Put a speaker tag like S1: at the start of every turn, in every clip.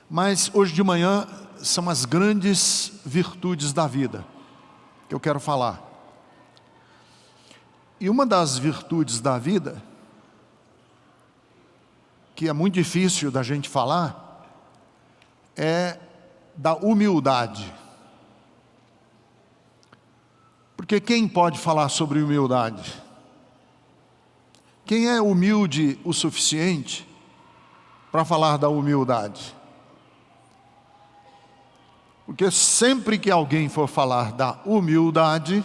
S1: Mas hoje de manhã são as grandes virtudes da vida que eu quero falar. E uma das virtudes da vida, que é muito difícil da gente falar, é da humildade. Porque quem pode falar sobre humildade? Quem é humilde o suficiente para falar da humildade? Porque sempre que alguém for falar da humildade,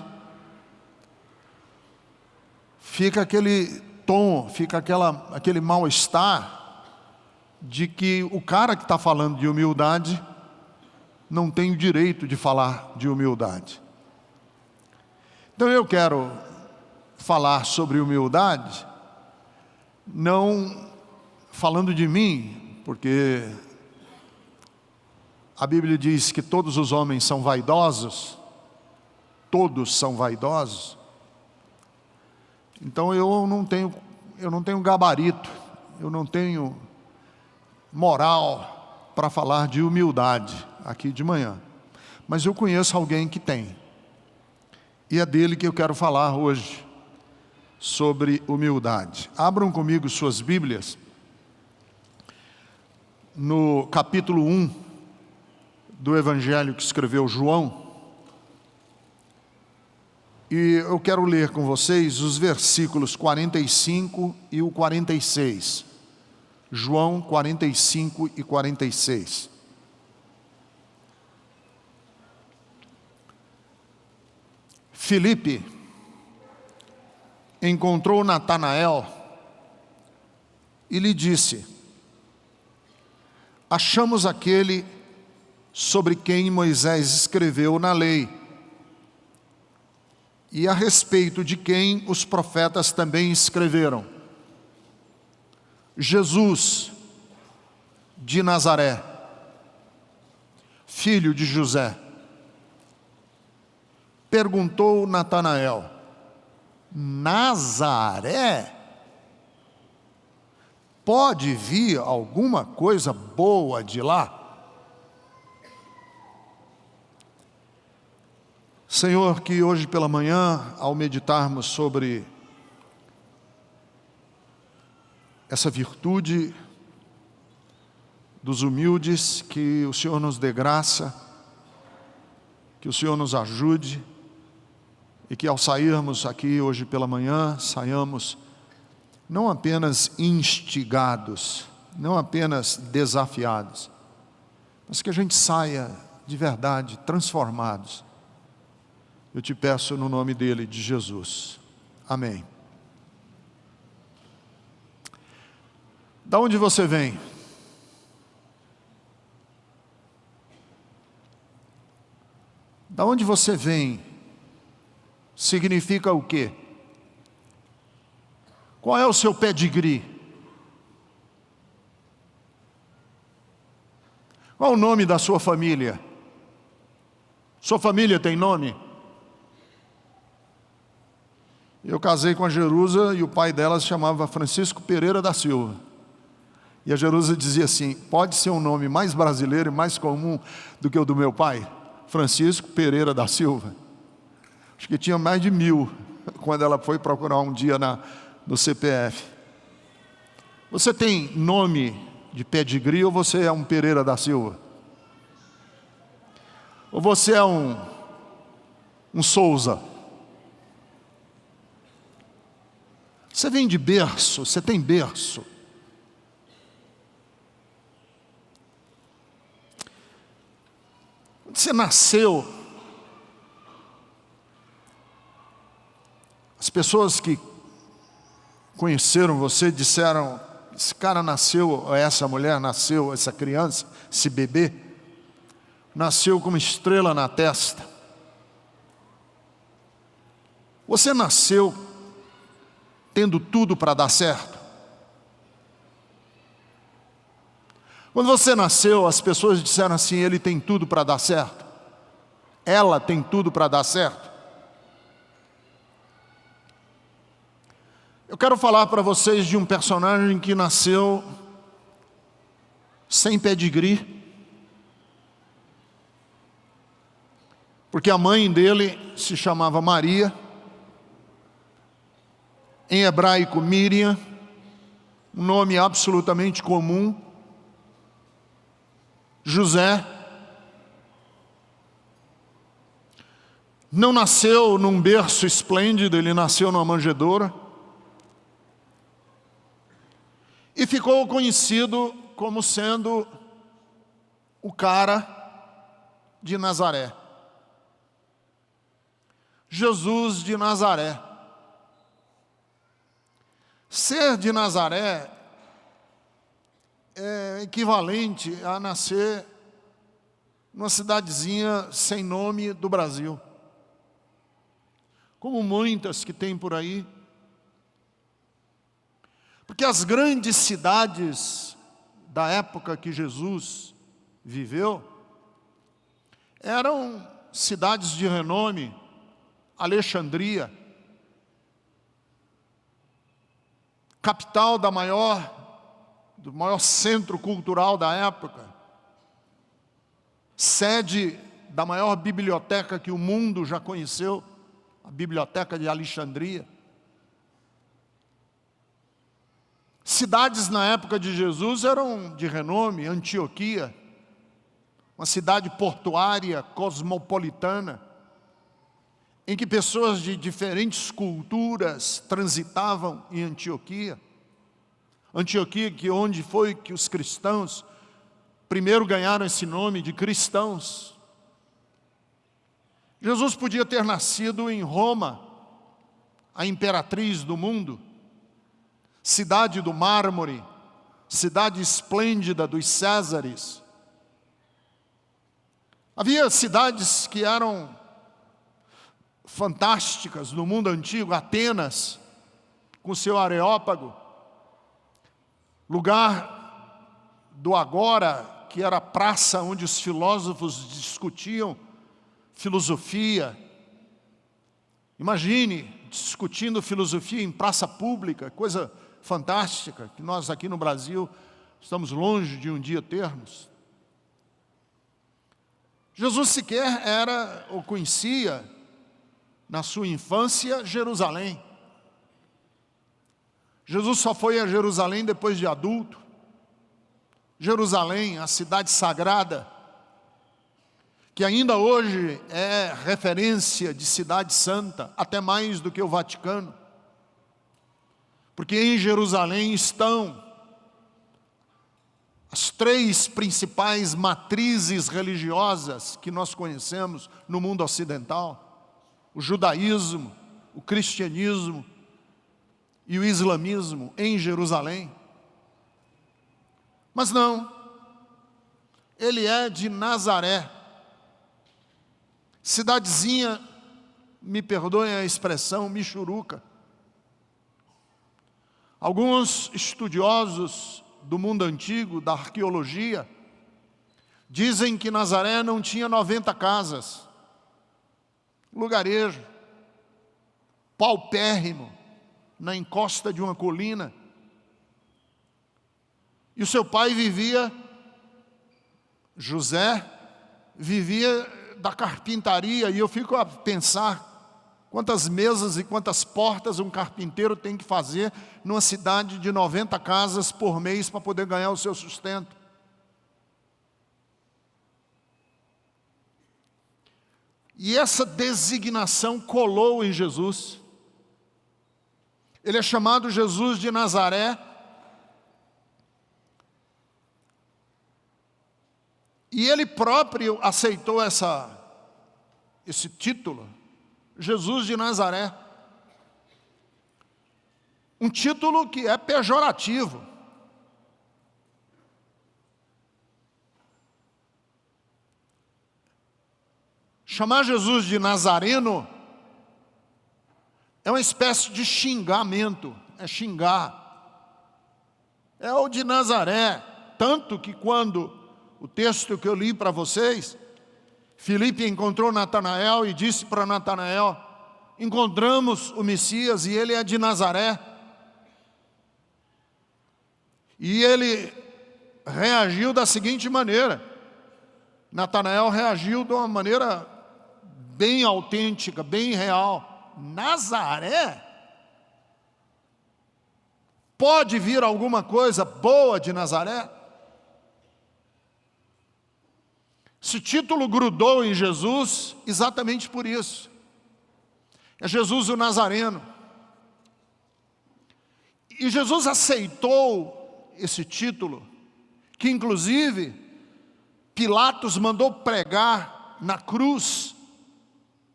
S1: fica aquele tom, fica aquele mal-estar de que o cara que está falando de humildade não tem o direito de falar de humildade. Então eu quero falar sobre humildade, não falando de mim, porque a Bíblia diz que todos os homens são vaidosos, todos são vaidosos. Então eu não tenho gabarito, eu não tenho moral para falar de humildade aqui de manhã. Mas eu conheço alguém que tem. E é dele que eu quero falar hoje, sobre humildade. Abram comigo suas Bíblias, no capítulo 1, do Evangelho que escreveu João, e eu quero ler com vocês os versículos 45 e o 46. João 45 e 46. Filipe encontrou Natanael e lhe disse: achamos aquele sobre quem Moisés escreveu na lei, e a respeito de quem os profetas também escreveram, Jesus de Nazaré, filho de José. Perguntou Natanael: Nazaré? Pode vir alguma coisa boa de lá? Senhor, que hoje pela manhã, ao meditarmos sobre essa virtude dos humildes, que o Senhor nos dê graça, que o Senhor nos ajude, e que ao sairmos aqui hoje pela manhã, saiamos não apenas instigados, não apenas desafiados, mas que a gente saia de verdade transformados. Eu te peço no nome dele, de Jesus. Amém. Da onde você vem? Da onde você vem significa o quê? Qual é o seu pedigree? Qual é o nome da sua família? Sua família tem nome? Eu casei com a Jerusa e o pai dela se chamava Francisco Pereira da Silva. E a Jerusa dizia assim: pode ser um nome mais brasileiro e mais comum do que o do meu pai? Francisco Pereira da Silva. Acho que tinha mais de 1000 quando ela foi procurar um dia no CPF. Você tem nome de pedigree ou você é um Pereira da Silva? Ou você é um Souza? Você vem de berço, você tem berço. Você nasceu. As pessoas que conheceram você disseram: esse cara nasceu, ou essa mulher nasceu, essa criança, esse bebê, nasceu com uma estrela na testa. Você nasceu tendo tudo para dar certo? Quando você nasceu, as pessoas disseram assim: ele tem tudo para dar certo. Ela tem tudo para dar certo. Eu quero falar para vocês de um personagem que nasceu sem pedigree, porque a mãe dele se chamava Maria, em hebraico Miriam, um nome absolutamente comum. José não nasceu num berço esplêndido, ele nasceu numa manjedoura e ficou conhecido como sendo o cara de Nazaré. Jesus de Nazaré. Ser de Nazaré é equivalente a nascer numa cidadezinha sem nome do Brasil, como muitas que tem por aí. Porque as grandes cidades da época que Jesus viveu eram cidades de renome. Alexandria, capital do maior centro cultural da época, sede da maior biblioteca que o mundo já conheceu, a Biblioteca de Alexandria. Cidades na época de Jesus eram de renome. Antioquia, uma cidade portuária, cosmopolitana, em que pessoas de diferentes culturas transitavam em Antioquia. Antioquia, onde foi que os cristãos primeiro ganharam esse nome de cristãos. Jesus podia ter nascido em Roma, a imperatriz do mundo, cidade do mármore, cidade esplêndida dos Césares. Havia cidades que eram fantásticas no mundo antigo. Atenas, com seu Areópago, lugar do agora, que era a praça onde os filósofos discutiam filosofia. Imagine, discutindo filosofia em praça pública, coisa fantástica, que nós aqui no Brasil estamos longe de um dia termos. Jesus sequer era ou conhecia, na sua infância, Jerusalém. Jesus só foi a Jerusalém depois de adulto. Jerusalém, a cidade sagrada, que ainda hoje é referência de cidade santa, até mais do que o Vaticano. Porque em Jerusalém estão as três principais matrizes religiosas que nós conhecemos no mundo ocidental: o judaísmo, o cristianismo e o islamismo, em Jerusalém. Mas não, ele é de Nazaré, cidadezinha, me perdoem a expressão, michuruca. Alguns estudiosos do mundo antigo, da arqueologia, dizem que Nazaré não tinha 90 casas. Lugarejo, paupérrimo, na encosta de uma colina. E o seu pai José, vivia da carpintaria. E eu fico a pensar quantas mesas e quantas portas um carpinteiro tem que fazer numa cidade de 90 casas por mês para poder ganhar o seu sustento. E essa designação colou em Jesus. Ele é chamado Jesus de Nazaré. E ele próprio aceitou esse título, Jesus de Nazaré. Um título que é pejorativo. Chamar Jesus de Nazareno é uma espécie de xingamento, é xingar. É o de Nazaré, Tanto que quando o texto que eu li para vocês, Filipe encontrou Natanael e disse para Natanael: encontramos o Messias e ele é de Nazaré. E ele reagiu da seguinte maneira. Natanael reagiu de uma maneira bem autêntica, bem real. Nazaré? Pode vir alguma coisa boa de Nazaré? Esse título grudou em Jesus exatamente por isso. É Jesus o Nazareno. E Jesus aceitou esse título, que inclusive Pilatos mandou pregar na cruz,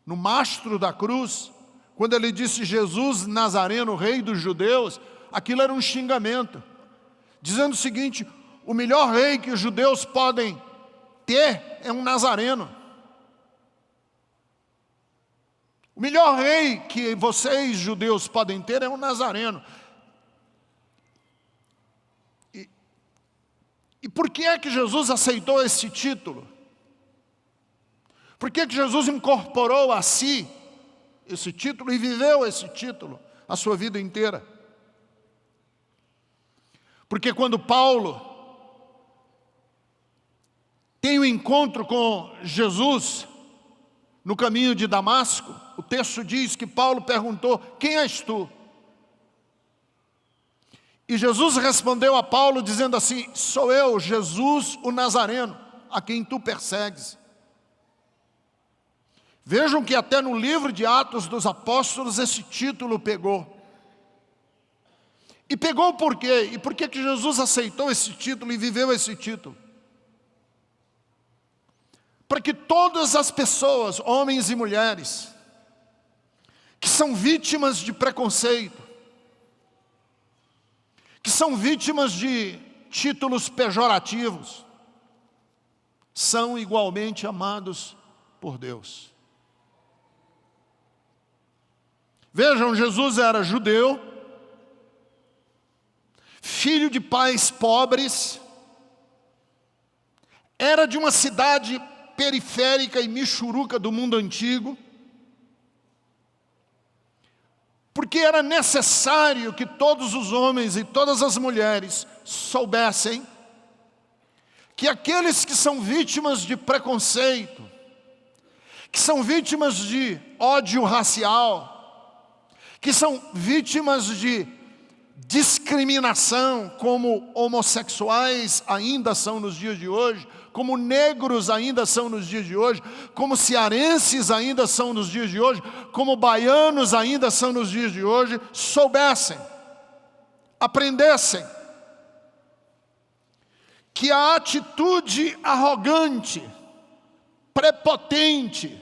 S1: no mastro da cruz, quando ele disse Jesus Nazareno, rei dos judeus. Aquilo era um xingamento, dizendo o seguinte: o melhor rei que os judeus podem ter é um nazareno. O melhor rei que vocês, judeus, podem ter é um nazareno. E por que é que Jesus aceitou esse título? Por que é que Jesus incorporou a si esse título e viveu esse título a sua vida inteira? Porque quando Paulo tem um encontro com Jesus no caminho de Damasco, o texto diz que Paulo perguntou: quem és tu? E Jesus respondeu a Paulo dizendo assim: sou eu, Jesus o Nazareno, a quem tu persegues. Vejam que até no livro de Atos dos Apóstolos esse título pegou. E pegou por quê? E por que que Jesus aceitou esse título e viveu esse título? Para que todas as pessoas, homens e mulheres, que são vítimas de preconceito, que são vítimas de títulos pejorativos, são igualmente amados por Deus. Vejam, Jesus era judeu, filho de pais pobres, era de uma cidade periférica e michuruca do mundo antigo, porque era necessário que todos os homens e todas as mulheres soubessem que aqueles que são vítimas de preconceito, que são vítimas de ódio racial, que são vítimas de discriminação, como homossexuais ainda são nos dias de hoje, como negros ainda são nos dias de hoje, como cearenses ainda são nos dias de hoje, como baianos ainda são nos dias de hoje, soubessem, aprendessem que a atitude arrogante, prepotente,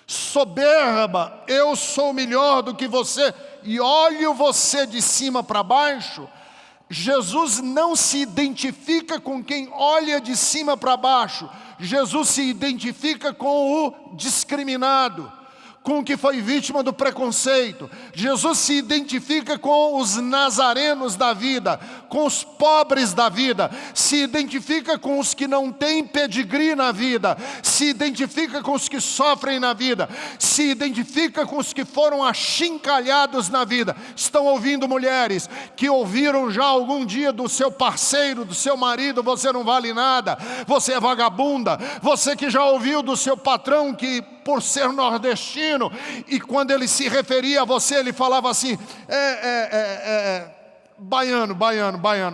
S1: soberba, eu sou melhor do que você e olho você de cima para baixo, Jesus não se identifica com quem olha de cima para baixo. Jesus se identifica com o discriminado, com o que foi vítima do preconceito. Jesus se identifica com os nazarenos da vida, com os pobres da vida, se identifica com os que não têm pedigree na vida, se identifica com os que sofrem na vida, se identifica com os que foram achincalhados na vida. Estão ouvindo mulheres que ouviram já algum dia do seu parceiro, do seu marido: você não vale nada, você é vagabunda. Você que já ouviu do seu patrão que, por ser nordestino, e quando ele se referia a você, ele falava assim: baiano,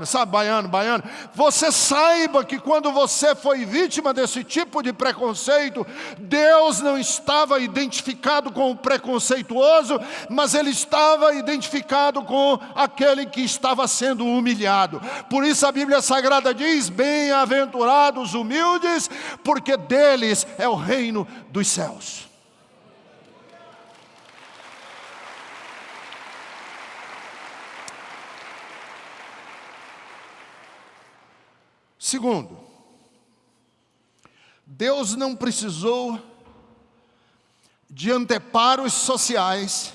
S1: sabe, baiano. Você saiba que quando você foi vítima desse tipo de preconceito, Deus não estava identificado com o preconceituoso, mas Ele estava identificado com aquele que estava sendo humilhado. Por isso a Bíblia Sagrada diz: bem-aventurados humildes, porque deles é o reino dos céus. Segundo, Deus não precisou de anteparos sociais.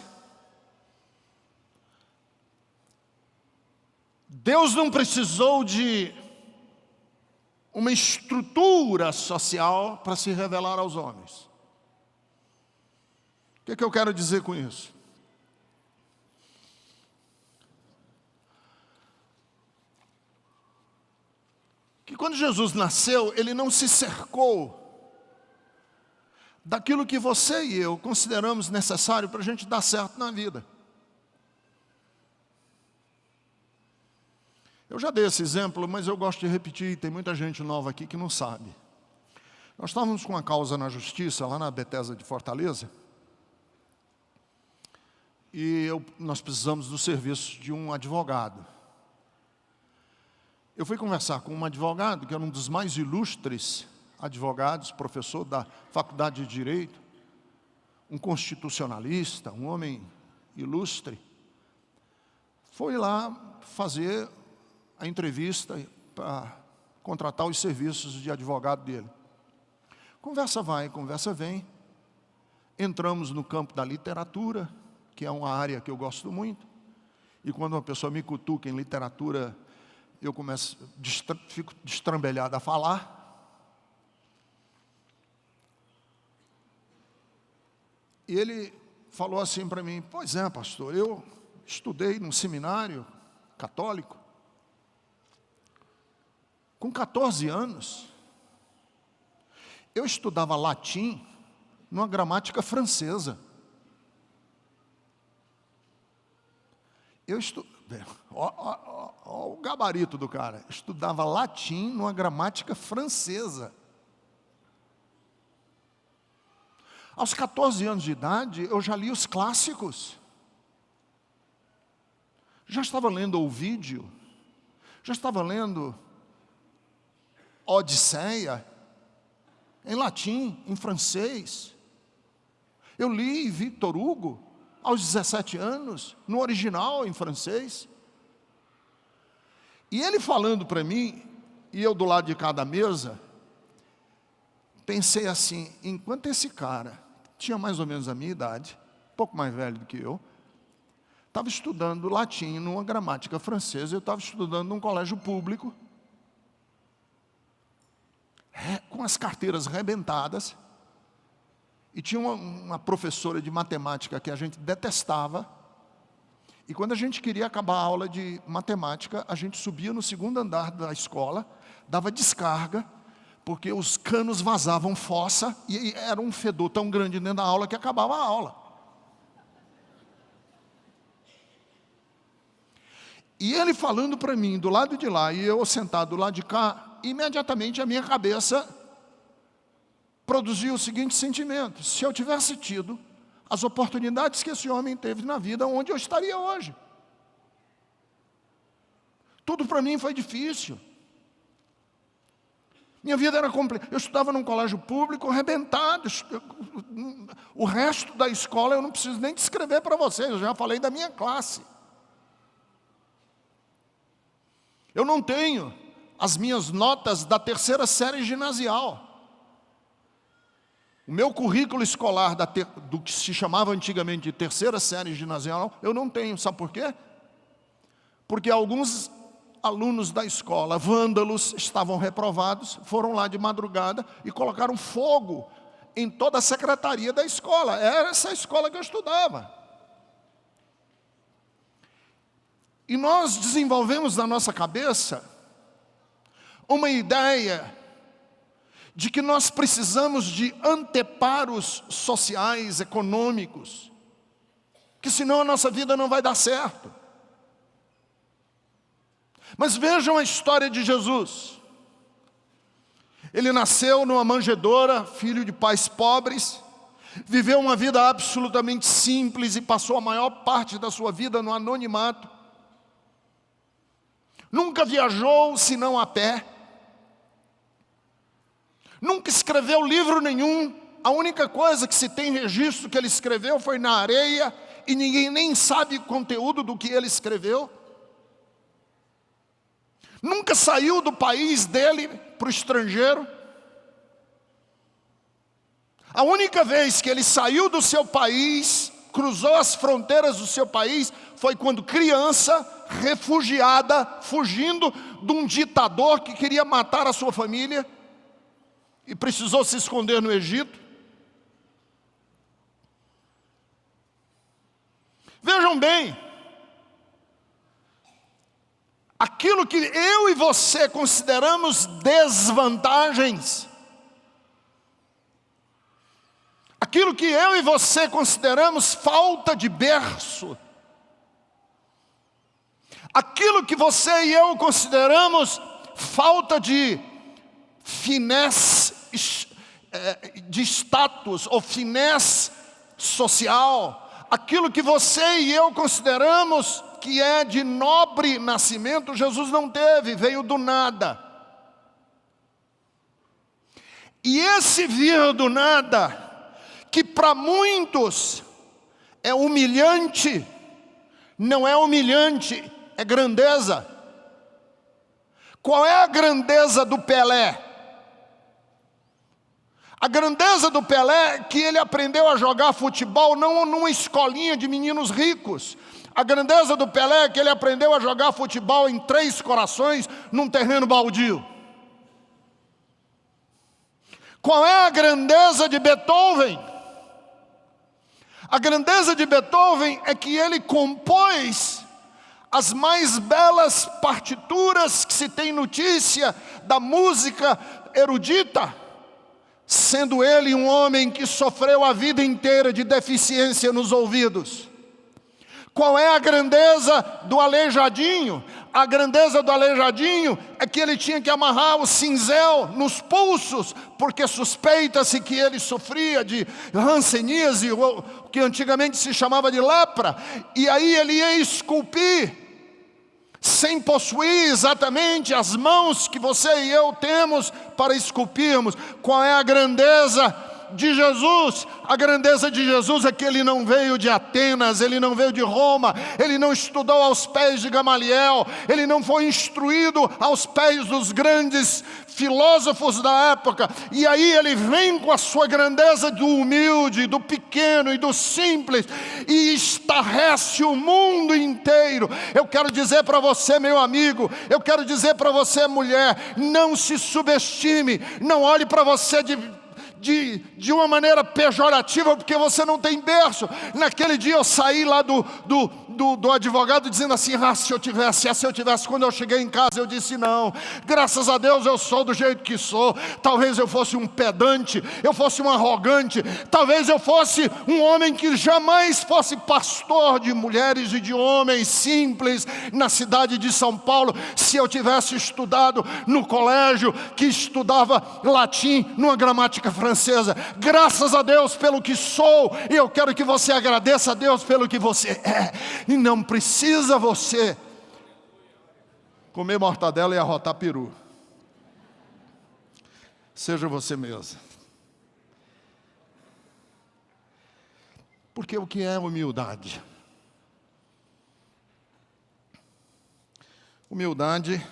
S1: Deus não precisou de uma estrutura social para se revelar aos homens. O que eu quero dizer com isso? Que quando Jesus nasceu, ele não se cercou daquilo que você e eu consideramos necessário para a gente dar certo na vida. Eu já dei esse exemplo, mas eu gosto de repetir, tem muita gente nova aqui que não sabe. Nós estávamos com uma causa na justiça, lá na Bethesda de Fortaleza, e nós precisamos do serviço de um advogado. Eu fui conversar com um advogado, que era um dos mais ilustres advogados, professor da Faculdade de Direito, um constitucionalista, um homem ilustre. Foi lá fazer a entrevista para contratar os serviços de advogado dele. Conversa vai, conversa vem. Entramos no campo da literatura, que é uma área que eu gosto muito. E quando uma pessoa me cutuca em literatura, eu fico destrambelhado a falar. E ele falou assim para mim: pois é, pastor, eu estudei num seminário católico. Com 14 anos, eu estudava latim numa gramática francesa. Olha o gabarito do cara. Estudava latim numa gramática francesa. Aos 14 anos de idade, eu já li os clássicos. Já estava lendo Ovídio. Já estava lendo Odisseia, em latim, em francês. Eu li Victor Hugo aos 17 anos, no original, em francês. E ele falando para mim, e eu do lado de cada mesa, pensei assim: enquanto esse cara tinha mais ou menos a minha idade, um pouco mais velho do que eu, estava estudando latim numa gramática francesa, eu estava estudando num colégio público, com as carteiras rebentadas, e tinha uma professora de matemática que a gente detestava, e quando a gente queria acabar a aula de matemática, a gente subia no segundo andar da escola, dava descarga, porque os canos vazavam fossa, e era um fedor tão grande dentro da aula que acabava a aula. E ele falando para mim do lado de lá, e eu sentado do lado de cá, imediatamente a minha cabeça produziu o seguinte sentimento: se eu tivesse tido as oportunidades que esse homem teve na vida, onde eu estaria hoje? Tudo para mim foi difícil. Minha vida era complicada. Eu estudava num colégio público arrebentado. O resto da escola eu não preciso nem descrever para vocês, eu já falei da minha classe. Eu não tenho as minhas notas da 3ª série ginasial. O meu currículo escolar do que se chamava antigamente de 3ª série ginasial, eu não tenho. Sabe por quê? Porque alguns alunos da escola, vândalos, estavam reprovados, foram lá de madrugada e colocaram fogo em toda a secretaria da escola. Era essa escola que eu estudava. E nós desenvolvemos na nossa cabeça uma ideia de que nós precisamos de anteparos sociais, econômicos, que senão a nossa vida não vai dar certo. Mas vejam a história de Jesus. Ele nasceu numa manjedoura, filho de pais pobres, viveu uma vida absolutamente simples e passou a maior parte da sua vida no anonimato. Nunca viajou senão a pé. Nunca escreveu livro nenhum. A única coisa que se tem registro que ele escreveu foi na areia, e ninguém nem sabe o conteúdo do que ele escreveu. Nunca saiu do país dele para o estrangeiro. A única vez que ele saiu do seu país, cruzou as fronteiras do seu país, foi quando criança, refugiada, fugindo de um ditador que queria matar a sua família e precisou se esconder no Egito. Vejam bem, aquilo que eu e você consideramos desvantagens, aquilo que eu e você consideramos falta de berço, aquilo que você e eu consideramos falta de finesse de status ou finesse social, aquilo que você e eu consideramos que é de nobre nascimento, Jesus não teve, veio do nada. E esse vir do nada, que para muitos é humilhante, não é humilhante, é grandeza. Qual é a grandeza do Pelé? A grandeza do Pelé é que ele aprendeu a jogar futebol não numa escolinha de meninos ricos. A grandeza do Pelé é que ele aprendeu a jogar futebol em Três Corações, num terreno baldio. Qual é a grandeza de Beethoven? A grandeza de Beethoven é que ele compôs as mais belas partituras que se tem notícia da música erudita, sendo ele um homem que sofreu a vida inteira de deficiência nos ouvidos. Qual é a grandeza do aleijadinho? A grandeza do aleijadinho é que ele tinha que amarrar o cinzel nos pulsos, porque suspeita-se que ele sofria de hanseníase, o que antigamente se chamava de lepra, e aí ele ia esculpir, sem possuir exatamente as mãos que você e eu temos para esculpirmos. Qual é a grandeza de Jesus? A grandeza de Jesus é que ele não veio de Atenas, ele não veio de Roma, ele não estudou aos pés de Gamaliel, ele não foi instruído aos pés dos grandes filósofos da época, e aí ele vem com a sua grandeza do humilde, do pequeno e do simples, e estarrece o mundo inteiro. Eu quero dizer para você, meu amigo, eu quero dizer para você, mulher, não se subestime, não olhe para você de uma maneira pejorativa, porque você não tem berço. Naquele dia eu saí lá do advogado dizendo assim: se eu tivesse, quando eu cheguei em casa eu disse não, graças a Deus eu sou do jeito que sou. Talvez eu fosse um pedante, eu fosse um arrogante, talvez eu fosse um homem que jamais fosse pastor de mulheres e de homens simples na cidade de São Paulo, se eu tivesse estudado no colégio que estudava latim numa gramática francesa. Graças a Deus pelo que sou, e eu quero que você agradeça a Deus pelo que você é, e não precisa você comer mortadela e arrotar peru. Seja você mesmo. Porque o que é humildade? Humildade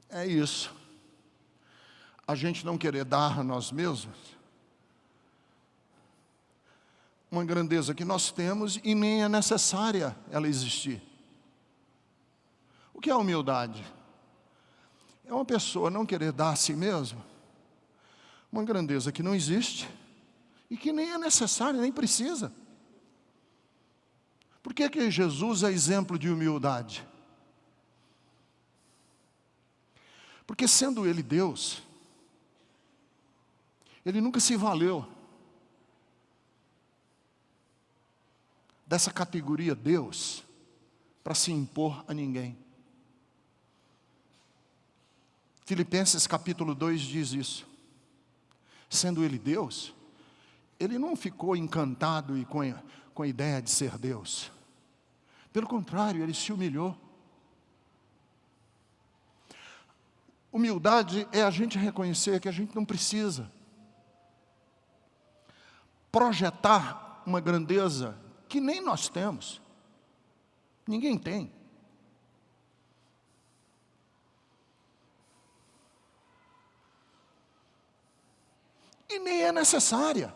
S1: é isso. A gente não querer dar a nós mesmos uma grandeza que nós temos e nem é necessária ela existir. O que é humildade? É uma pessoa não querer dar a si mesma uma grandeza que não existe e que nem é necessária, nem precisa. Por que Jesus é exemplo de humildade? Porque sendo Ele Deus, Ele nunca se valeu dessa categoria Deus para se impor a ninguém. Filipenses capítulo 2 diz isso. Sendo Ele Deus, Ele não ficou encantado e com a ideia de ser Deus. Pelo contrário, Ele se humilhou. Humildade é a gente reconhecer que a gente não precisa projetar uma grandeza que nem nós temos. Ninguém tem. E nem é necessária.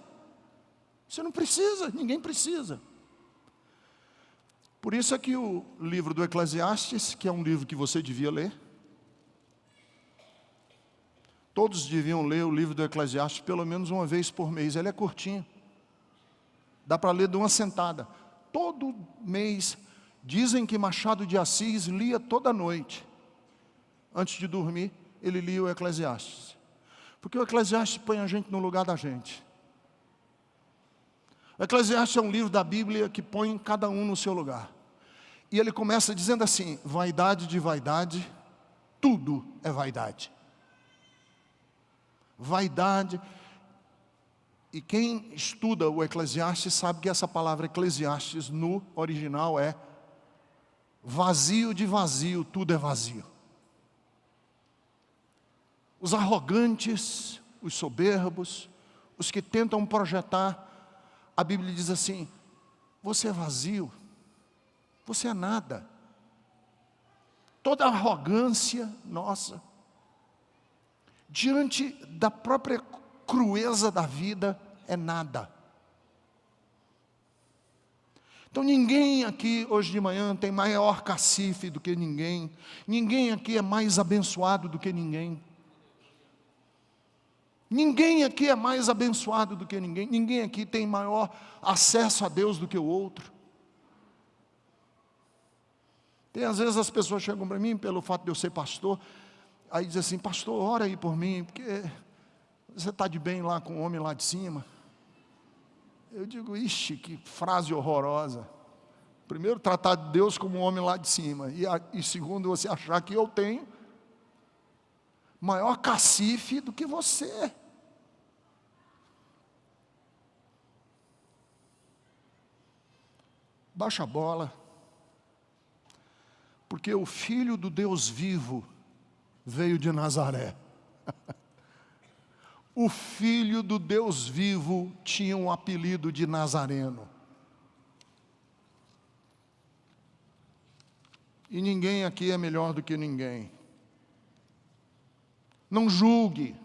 S1: Você não precisa, ninguém precisa. Por isso é que o livro do Eclesiastes, que é um livro que você devia ler, todos deviam ler o livro do Eclesiastes pelo menos uma vez por mês. Ele é curtinho, dá para ler de uma sentada. Todo mês, dizem que Machado de Assis lia toda noite. Antes de dormir, ele lia o Eclesiastes. Porque o Eclesiastes põe a gente no lugar da gente. O Eclesiastes é um livro da Bíblia que põe cada um no seu lugar. E ele começa dizendo assim: vaidade de vaidade, tudo é vaidade. Vaidade. E quem estuda o Eclesiastes sabe que essa palavra Eclesiastes no original é vazio de vazio, tudo é vazio. Os arrogantes, os soberbos, os que tentam projetar, a Bíblia diz assim: você é vazio, você é nada. Toda arrogância nossa, diante da própria crueza da vida, é nada. Então ninguém aqui hoje de manhã tem maior cacife do que ninguém. Ninguém aqui é mais abençoado do que ninguém. Ninguém aqui é mais abençoado do que ninguém. Ninguém aqui tem maior acesso a Deus do que o outro. Tem às vezes as pessoas chegam para mim, pelo fato de eu ser pastor, aí dizem assim: pastor, ora aí por mim, porque você está de bem lá com o homem lá de cima. Eu digo: ixi, que frase horrorosa. Primeiro, tratar de Deus como um homem lá de cima. E segundo, você achar que eu tenho maior cacife do que você. Baixa a bola. Porque o Filho do Deus vivo veio de Nazaré. O Filho do Deus vivo tinha um apelido de Nazareno. E ninguém aqui é melhor do que ninguém. Não julgue.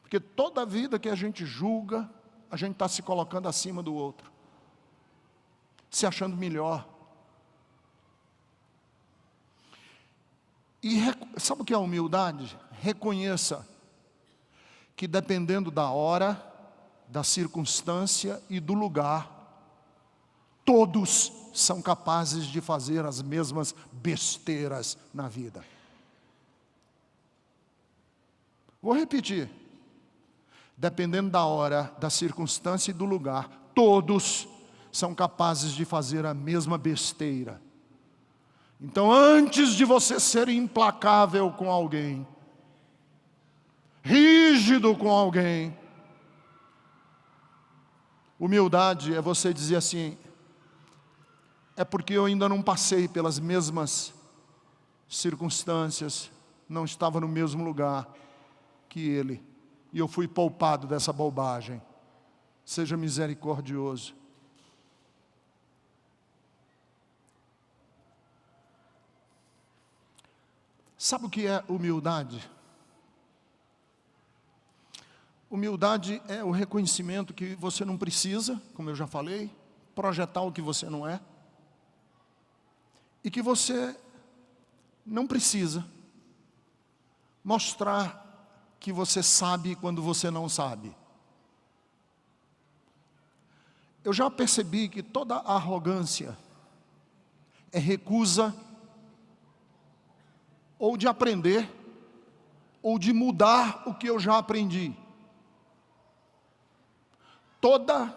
S1: Porque toda vida que a gente julga, a gente está se colocando acima do outro. Se achando melhor. E sabe o que é humildade? Reconheça que dependendo da hora, da circunstância e do lugar, todos são capazes de fazer as mesmas besteiras na vida. Vou repetir. Dependendo da hora, da circunstância e do lugar, todos são capazes de fazer a mesma besteira. Então, antes de você ser implacável com alguém, rígido com alguém, humildade é você dizer assim: é porque eu ainda não passei pelas mesmas circunstâncias, não estava no mesmo lugar que ele, e eu fui poupado dessa bobagem. Seja misericordioso. Sabe o que é humildade? Humildade é o reconhecimento que você não precisa, como eu já falei, projetar o que você não é, e que você não precisa mostrar que você sabe quando você não sabe. Eu já percebi que toda arrogância é recusa ou de aprender, ou de mudar o que eu já aprendi. Todo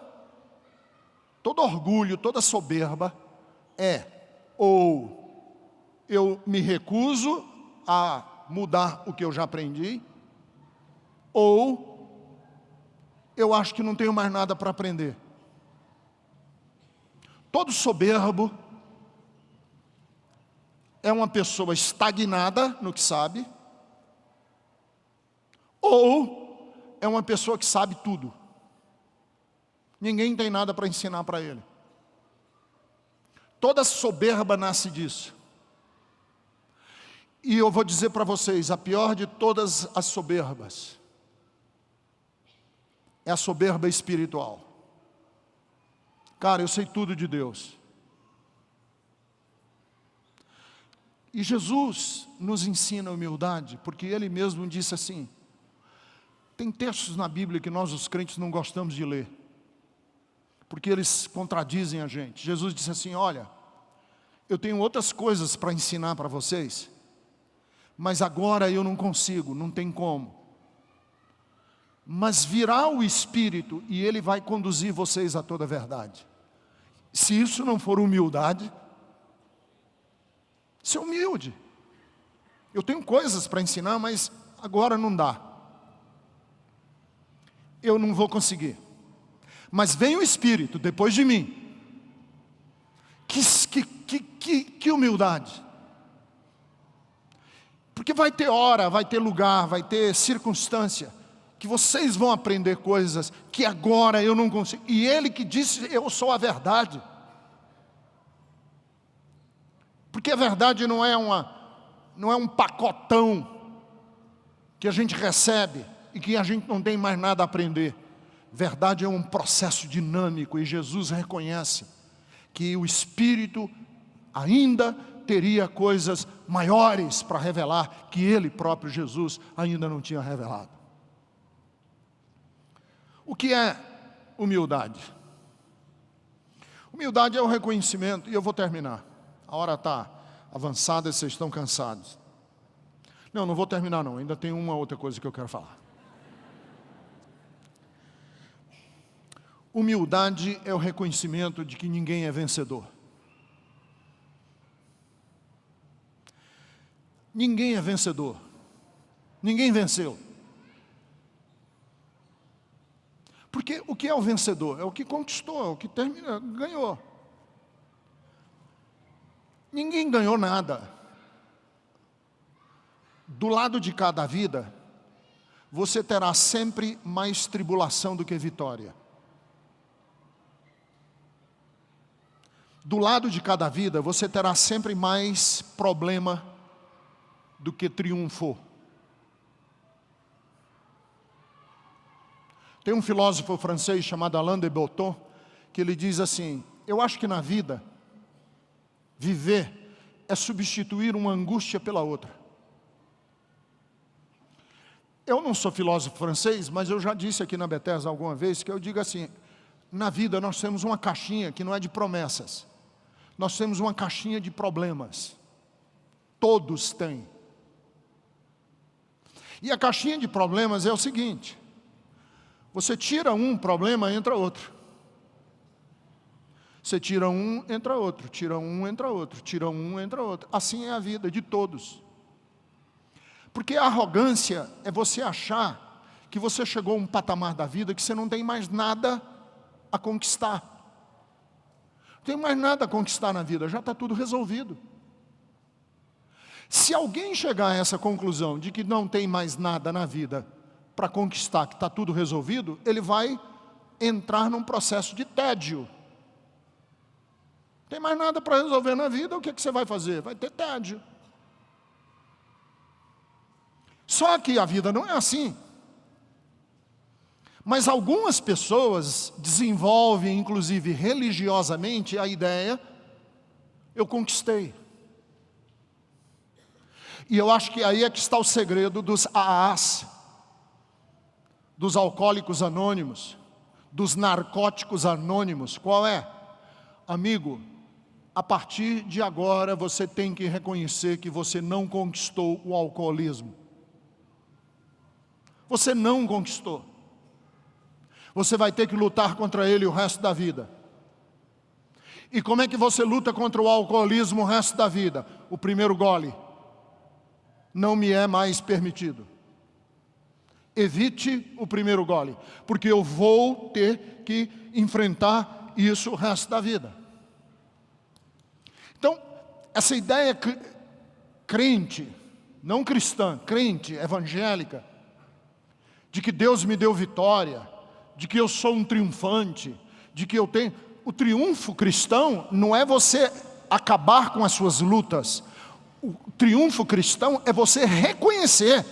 S1: orgulho, toda soberba é: ou eu me recuso a mudar o que eu já aprendi, ou eu acho que não tenho mais nada para aprender. Todo soberbo é uma pessoa estagnada no que sabe, ou é uma pessoa que sabe tudo. Ninguém tem nada para ensinar para ele. Toda soberba nasce disso. E eu vou dizer para vocês, a pior de todas as soberbas é a soberba espiritual. Cara, eu sei tudo de Deus. E Jesus nos ensina a humildade, porque Ele mesmo disse assim, tem textos na Bíblia que nós os crentes não gostamos de ler, porque eles contradizem a gente. Jesus disse assim, olha, eu tenho outras coisas para ensinar para vocês, mas agora eu não consigo, não tem como. Mas virá o Espírito e Ele vai conduzir vocês a toda a verdade. Se isso não for humildade, ser humilde. Eu tenho coisas para ensinar, mas agora não dá. Eu não vou conseguir. Mas vem o Espírito depois de mim. Que humildade. Porque vai ter hora, vai ter lugar, vai ter circunstância, que vocês vão aprender coisas que agora eu não consigo. E Ele que disse, eu sou a verdade. Porque a verdade não é um pacotão que a gente recebe e que a gente não tem mais nada a aprender. Verdade é um processo dinâmico, e Jesus reconhece que o Espírito ainda teria coisas maiores para revelar, que Ele próprio, Jesus, ainda não tinha revelado. O que é humildade? Humildade é o reconhecimento, e eu vou terminar. A hora está avançada e vocês estão cansados. Não vou terminar não, ainda tem uma outra coisa que eu quero falar. Humildade é o reconhecimento de que ninguém é vencedor. Ninguém é vencedor. Ninguém venceu. Porque o que é o vencedor? É o que conquistou, é o que ganhou. Ninguém ganhou nada. Do lado de cada vida, você terá sempre mais tribulação do que vitória. Do lado de cada vida, você terá sempre mais problema do que triunfo. Tem um filósofo francês chamado Alain de Botton, que ele diz assim, eu acho que na vida, viver é substituir uma angústia pela outra. Eu não sou filósofo francês, mas eu já disse aqui na Bethesda alguma vez, que eu digo assim, na vida nós temos uma caixinha que não é de promessas. Nós temos uma caixinha de problemas. Todos têm. E a caixinha de problemas é o seguinte, você tira um problema, entra outro. Você tira um, entra outro, tira um, entra outro, tira um, entra outro. Assim é a vida de todos. Porque a arrogância é você achar que você chegou a um patamar da vida que você não tem mais nada a conquistar. Não tem mais nada a conquistar na vida, já está tudo resolvido. Se alguém chegar a essa conclusão de que não tem mais nada na vida para conquistar, que está tudo resolvido, ele vai entrar num processo de tédio. Não tem mais nada para resolver na vida, o que você vai fazer? Vai ter tédio. Só que a vida não é assim. Mas algumas pessoas desenvolvem, inclusive religiosamente, a ideia, eu conquistei. E eu acho que aí é que está o segredo dos AAs, dos alcoólicos anônimos, dos narcóticos anônimos. Qual é? Amigo, a partir de agora você tem que reconhecer que você não conquistou o alcoolismo. Você não conquistou. Você vai ter que lutar contra ele o resto da vida. E como é que você luta contra o alcoolismo o resto da vida? O primeiro gole não me é mais permitido. Evite o primeiro gole, porque eu vou ter que enfrentar isso o resto da vida. Então, essa ideia crente, não cristã, crente, evangélica, de que Deus me deu vitória, de que eu sou um triunfante, de que eu tenho... O triunfo cristão não é você acabar com as suas lutas. O triunfo cristão é você reconhecer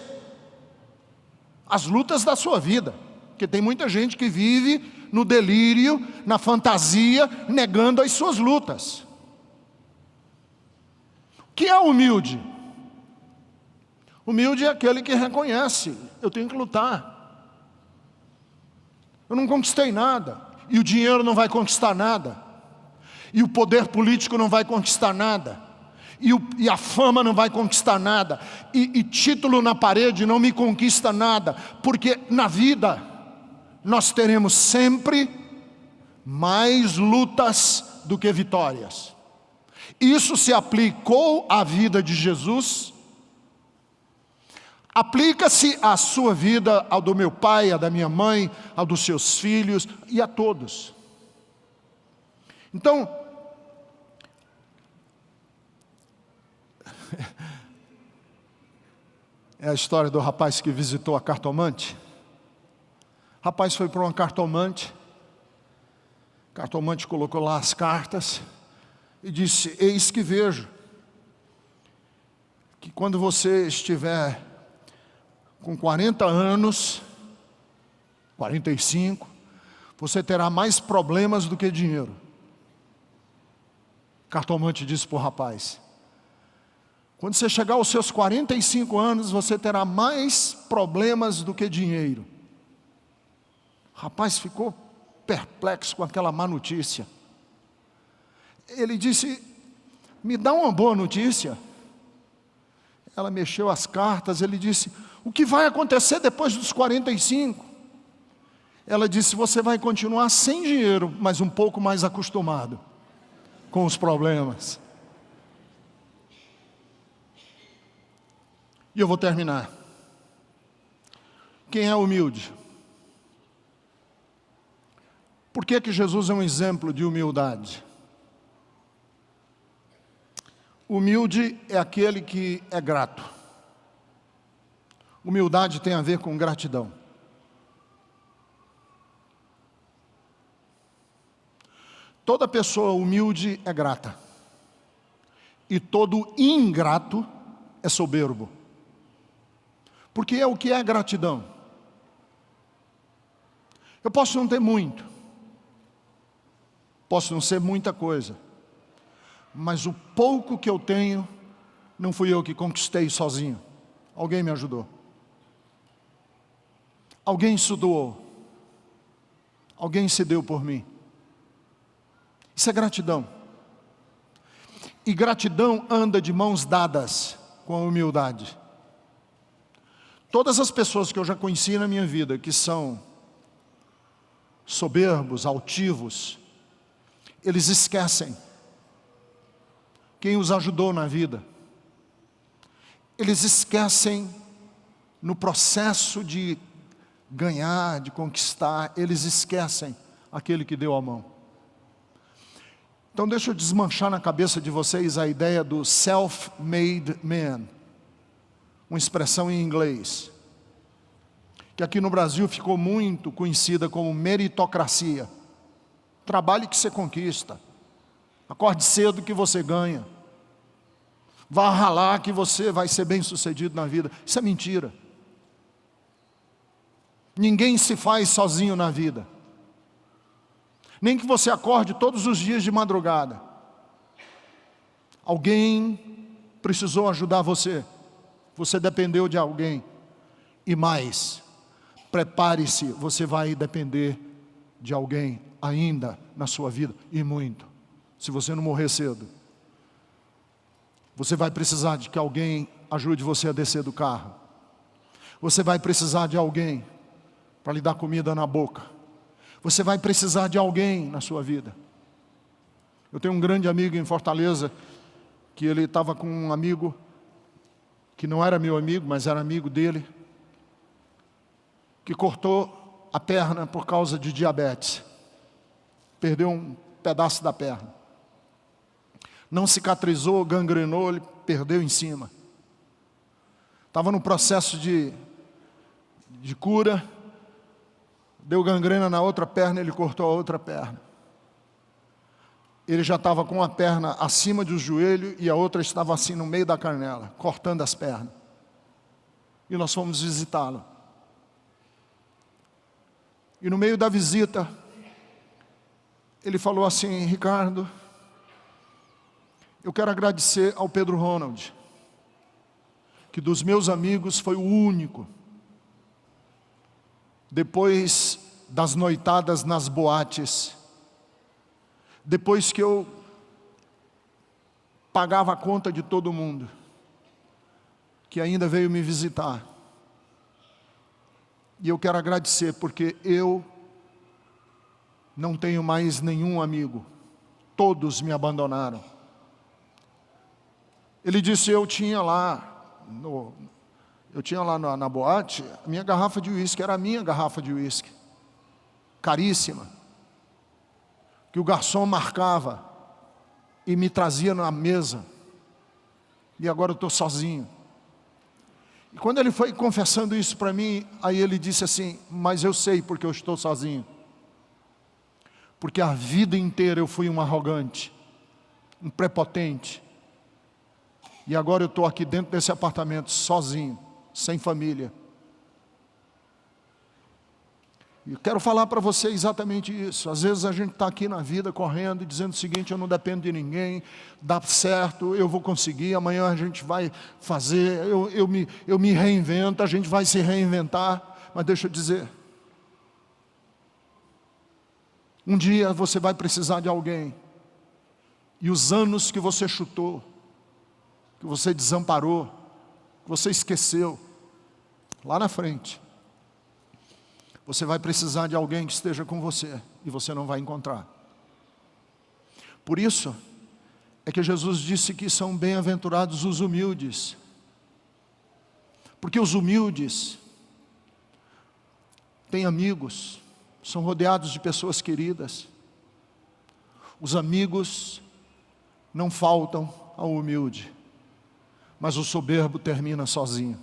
S1: as lutas da sua vida. Porque tem muita gente que vive no delírio, na fantasia, negando as suas lutas. Quem é humilde? Humilde é aquele que reconhece: eu tenho que lutar. Eu não conquistei nada. E o dinheiro não vai conquistar nada. E o poder político não vai conquistar nada. E a fama não vai conquistar nada. E título na parede não me conquista nada. Porque na vida nós teremos sempre mais lutas do que vitórias. Isso se aplicou à vida de Jesus. Aplica-se à sua vida, ao do meu pai, à da minha mãe, ao dos seus filhos e a todos. Então, é a história do rapaz que visitou a cartomante. O rapaz foi para uma cartomante. A cartomante colocou lá as cartas e disse: eis que vejo que quando você estiver com 40 anos, 45, você terá mais problemas do que dinheiro. O cartomante disse para o rapaz: quando você chegar aos seus 45 anos, você terá mais problemas do que dinheiro. O rapaz ficou perplexo com aquela má notícia. Ele disse: me dá uma boa notícia. Ela mexeu as cartas, ele disse: o que vai acontecer depois dos 45? Ela disse: você vai continuar sem dinheiro, mas um pouco mais acostumado com os problemas. E eu vou terminar. Quem é humilde? Por que Jesus é um exemplo de humildade? Humilde é aquele que é grato. Humildade tem a ver com gratidão. Toda pessoa humilde é grata. E todo ingrato é soberbo. Porque é o que é gratidão. Eu posso não ter muito. Posso não ser muita coisa. Mas o pouco que eu tenho, não fui eu que conquistei sozinho. Alguém me ajudou. Alguém se doou. Alguém se deu por mim. Isso é gratidão. E gratidão anda de mãos dadas com a humildade. Todas as pessoas que eu já conheci na minha vida, que são soberbos, altivos, eles esquecem quem os ajudou na vida. Eles esquecem no processo de ganhar, de conquistar, eles esquecem aquele que deu a mão. Então deixa eu desmanchar na cabeça de vocês a ideia do self-made man. Uma expressão em inglês, que aqui no Brasil ficou muito conhecida como meritocracia. Trabalhe que você conquista. Acorde cedo que você ganha. Vá ralar que você vai ser bem sucedido na vida. Isso é mentira. Ninguém se faz sozinho na vida. Nem que você acorde todos os dias de madrugada. Alguém precisou ajudar você. Você dependeu de alguém. E mais, prepare-se, você vai depender de alguém ainda na sua vida. E muito. Se você não morrer cedo. Você vai precisar de que alguém ajude você a descer do carro. Você vai precisar de alguém para lhe dar comida na boca. Você vai precisar de alguém na sua vida. Eu tenho um grande amigo em Fortaleza, que ele estava com um amigo, que não era meu amigo, mas era amigo dele, que cortou a perna por causa de diabetes. Perdeu um pedaço da perna. Não cicatrizou, gangrenou, ele perdeu em cima. Estava no processo de cura, deu gangrena na outra perna, ele cortou a outra perna. Ele já estava com a perna acima do joelho e a outra estava assim no meio da canela, cortando as pernas. E nós fomos visitá-lo. E no meio da visita, ele falou assim: Ricardo, Eu quero agradecer ao Pedro Ronald, que dos meus amigos foi o único, depois das noitadas nas boates, depois que eu pagava a conta de todo mundo, que ainda veio me visitar. E eu quero agradecer, porque eu não tenho mais nenhum amigo, todos me abandonaram. Ele disse, eu tinha lá na boate, a minha garrafa de uísque, era a minha garrafa de uísque, caríssima, que o garçom marcava e me trazia na mesa, e agora eu estou sozinho. E quando ele foi confessando isso para mim, aí ele disse assim, mas eu sei porque eu estou sozinho. Porque a vida inteira eu fui um arrogante, um prepotente. E agora eu estou aqui dentro desse apartamento, sozinho, sem família. E eu quero falar para você exatamente isso. Às vezes a gente está aqui na vida correndo e dizendo o seguinte, eu não dependo de ninguém, dá certo, eu vou conseguir, amanhã a gente vai fazer, eu me reinvento, a gente vai se reinventar. Mas deixa eu dizer, um dia você vai precisar de alguém, e os anos que você chutou, que você desamparou, que você esqueceu, lá na frente, você vai precisar de alguém que esteja com você, e você não vai encontrar. Por isso, é que Jesus disse que são bem-aventurados os humildes, porque os humildes têm amigos, são rodeados de pessoas queridas. Os amigos não faltam ao humilde, mas o soberbo termina sozinho.